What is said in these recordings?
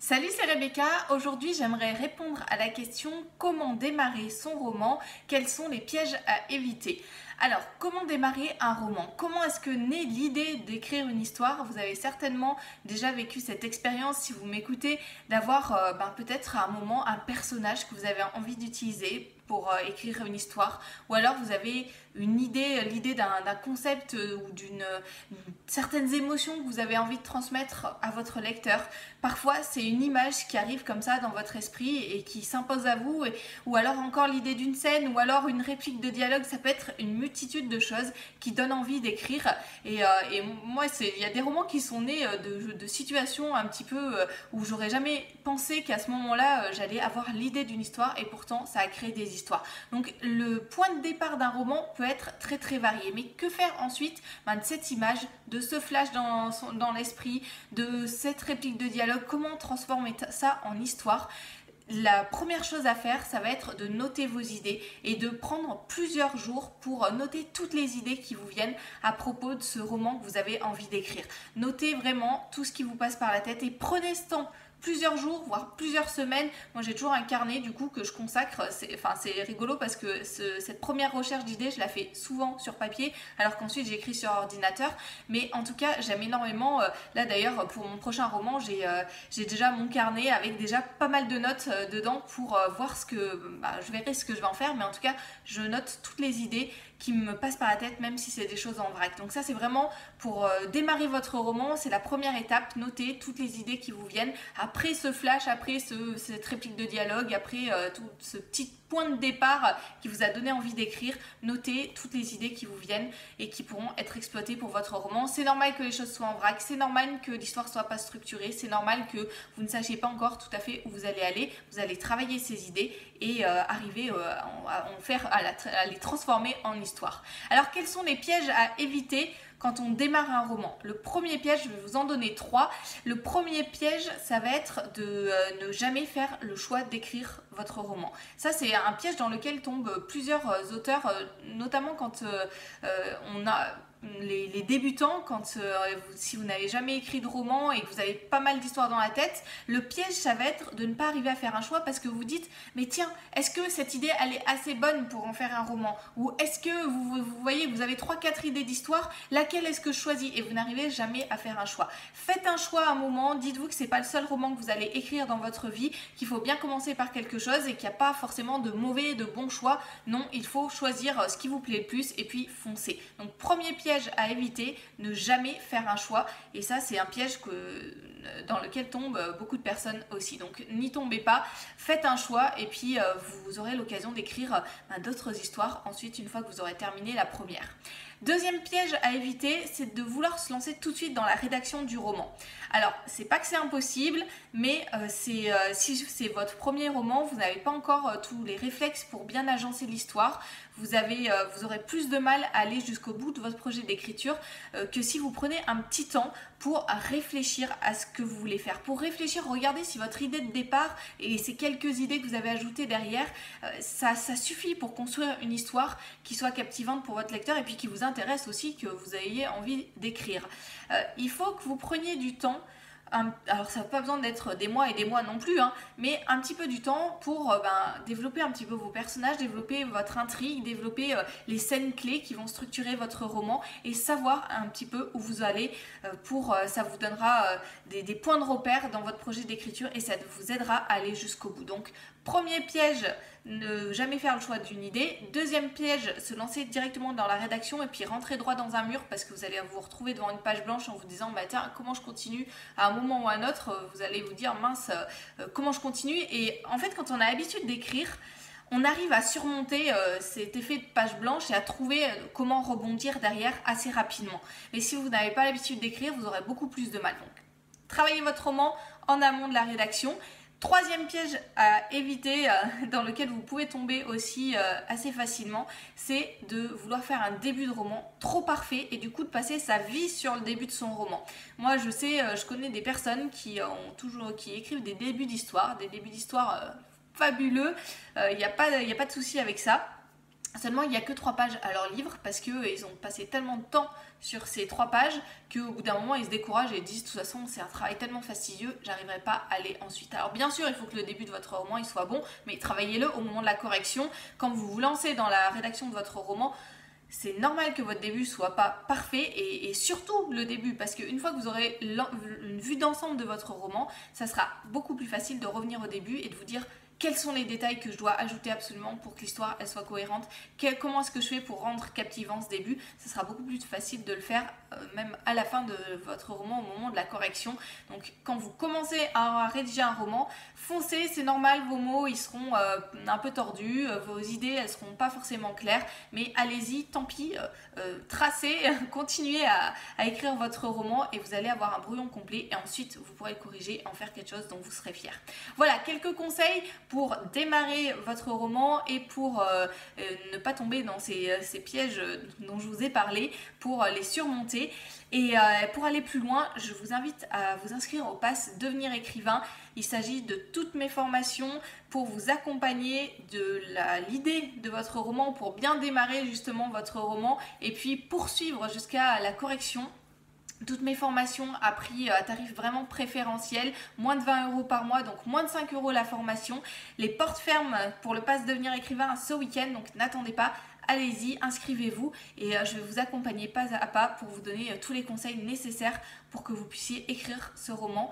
Salut, c'est Rebecca. Aujourd'hui, j'aimerais répondre à la question comment démarrer son roman, quels sont les pièges à éviter. Alors, comment démarrer un roman? Comment est-ce que naît l'idée d'écrire une histoire? Vous avez certainement déjà vécu cette expérience, si vous m'écoutez, d'avoir peut-être à un moment un personnage que vous avez envie d'utiliser pour écrire une histoire, ou alors vous avez l'idée d'un concept ou d'une certaines émotions que vous avez envie de transmettre à votre lecteur. Parfois, c'est une image qui arrive comme ça dans votre esprit et qui s'impose à vous, ou alors encore l'idée d'une scène, ou alors une réplique de dialogue. Ça peut être une multitude de choses qui donnent envie d'écrire. Et moi, il y a des romans qui sont nés de situations un petit peu où j'aurais jamais pensé qu'à ce moment-là, j'allais avoir l'idée d'une histoire, et pourtant, ça a créé des histoires. Donc, le point de départ d'un roman peut être très très varié. Mais que faire ensuite de cette image, de ce flash dans l'esprit, de cette réplique de dialogue? Comment transformer ça en histoire? La première chose à faire, ça va être de noter vos idées et de prendre plusieurs jours pour noter toutes les idées qui vous viennent à propos de ce roman que vous avez envie d'écrire. Notez vraiment tout ce qui vous passe par la tête et prenez ce temps. Plusieurs jours, voire plusieurs semaines. Moi, j'ai toujours un carnet du coup que je consacre. C'est rigolo parce que cette première recherche d'idées, je la fais souvent sur papier, alors qu'ensuite j'écris sur ordinateur. Mais en tout cas, j'aime énormément. Là d'ailleurs, pour mon prochain roman, j'ai déjà mon carnet avec déjà pas mal de notes dedans pour voir je verrai ce que je vais en faire. Mais en tout cas, je note toutes les idées qui me passent par la tête, même si c'est des choses en vrac. Donc ça, c'est vraiment pour démarrer votre roman, c'est la première étape. Notez toutes les idées qui vous viennent. Après ce flash, après cette réplique de dialogue, après tout ce petit point de départ qui vous a donné envie d'écrire, notez toutes les idées qui vous viennent et qui pourront être exploitées pour votre roman. C'est normal que les choses soient en vrac, c'est normal que l'histoire soit pas structurée, c'est normal que vous ne sachiez pas encore tout à fait où vous allez aller. Vous allez travailler ces idées et arriver à les transformer en histoire. Alors, quels sont les pièges à éviter quand on démarre un roman? Le premier piège, je vais vous en donner 3. Le premier piège, ça va être de ne jamais faire le choix d'écrire votre roman. Ça, c'est un piège dans lequel tombent plusieurs auteurs, notamment quand on a les débutants, si vous n'avez jamais écrit de roman et que vous avez pas mal d'histoires dans la tête. Le piège, ça va être de ne pas arriver à faire un choix parce que vous dites, mais tiens, est-ce que cette idée, elle est assez bonne pour en faire un roman? Ou est-ce que vous voyez, vous avez 3-4 idées d'histoire, laquelle est-ce que je choisis? Et vous n'arrivez jamais à faire un choix. Faites un choix à un moment, dites-vous que c'est pas le seul roman que vous allez écrire dans votre vie, qu'il faut bien commencer par quelque chose et qu'il n'y a pas forcément de mauvais, de bons choix. Non, il faut choisir ce qui vous plaît le plus et puis foncer. Donc, premier piège à éviter, ne jamais faire un choix. Et ça, c'est un piège dans lequel tombent beaucoup de personnes aussi. Donc, n'y tombez pas, faites un choix et puis vous aurez l'occasion d'écrire d'autres histoires ensuite, une fois que vous aurez terminé la première. Deuxième piège à éviter, c'est de vouloir se lancer tout de suite dans la rédaction du roman. Alors, c'est pas que c'est impossible, mais si c'est votre premier roman, vous n'avez pas encore tous les réflexes pour bien agencer l'histoire. Vous aurez plus de mal à aller jusqu'au bout de votre projet d'écriture que si vous prenez un petit temps pour réfléchir à ce que vous voulez faire. Pour réfléchir, regardez si votre idée de départ et ces quelques idées que vous avez ajoutées derrière, ça suffit pour construire une histoire qui soit captivante pour votre lecteur et puis qui vous intéresse aussi, que vous ayez envie d'écrire. Il faut que vous preniez du temps. Alors ça n'a pas besoin d'être des mois et des mois non plus, mais un petit peu du temps pour développer un petit peu vos personnages, développer votre intrigue, développer les scènes clés qui vont structurer votre roman et savoir un petit peu où vous allez ça vous donnera des points de repère dans votre projet d'écriture et ça vous aidera à aller jusqu'au bout. Donc, premier piège, ne jamais faire le choix d'une idée. Deuxième piège, se lancer directement dans la rédaction et puis rentrer droit dans un mur parce que vous allez vous retrouver devant une page blanche en vous disant tiens, comment je continue? À un moment ou à un autre, vous allez vous dire mince, comment je continue? Et en fait, quand on a l'habitude d'écrire, on arrive à surmonter cet effet de page blanche et à trouver comment rebondir derrière assez rapidement. Mais si vous n'avez pas l'habitude d'écrire, vous aurez beaucoup plus de mal. Donc, travaillez votre roman en amont de la rédaction. Troisième piège à éviter, dans lequel vous pouvez tomber aussi assez facilement, c'est de vouloir faire un début de roman trop parfait et du coup de passer sa vie sur le début de son roman. Moi je sais, je connais des personnes qui écrivent des débuts d'histoire, fabuleux, il n'y a pas de souci avec ça. Seulement, il n'y a que 3 pages à leur livre parce qu'ils ont passé tellement de temps sur ces 3 pages qu'au bout d'un moment, ils se découragent et disent de toute façon, c'est un travail tellement fastidieux, j'arriverai pas à aller ensuite. Alors bien sûr, il faut que le début de votre roman il soit bon, mais travaillez-le au moment de la correction. Quand vous vous lancez dans la rédaction de votre roman, c'est normal que votre début soit pas parfait et surtout le début parce qu'une fois que vous aurez une vue d'ensemble de votre roman, ça sera beaucoup plus facile de revenir au début et de vous dire quels sont les détails que je dois ajouter absolument pour que l'histoire elle soit cohérente, comment est-ce que je fais pour rendre captivant ce début. Ça sera beaucoup plus facile de le faire même à la fin de votre roman au moment de la correction. Donc quand vous commencez à rédiger un roman, foncez, c'est normal, vos mots ils seront un peu tordus, vos idées elles seront pas forcément claires, mais allez-y, tant pis, tracez, continuez à écrire votre roman et vous allez avoir un brouillon complet et ensuite vous pourrez le corriger et en faire quelque chose dont vous serez fier. Voilà quelques conseils pour démarrer votre roman et pour ne pas tomber dans ces pièges dont je vous ai parlé, pour les surmonter. Et pour aller plus loin, je vous invite à vous inscrire au pass Devenir écrivain. Il s'agit de toutes mes formations pour vous accompagner de l'idée de votre roman, pour bien démarrer justement votre roman et puis poursuivre jusqu'à la correction. Toutes mes formations à prix à tarif vraiment préférentiel, moins de 20 € par mois, donc moins de 5 € la formation. Les portes ferment pour le pass Devenir écrivain ce week-end, donc n'attendez pas. Allez-y, inscrivez-vous et je vais vous accompagner pas à pas pour vous donner tous les conseils nécessaires pour que vous puissiez écrire ce roman,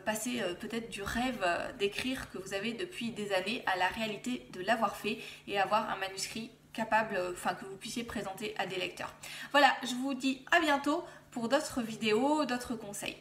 passer peut-être du rêve d'écrire que vous avez depuis des années à la réalité de l'avoir fait et avoir un manuscrit capable, que vous puissiez présenter à des lecteurs. Voilà, je vous dis à bientôt pour d'autres vidéos, d'autres conseils.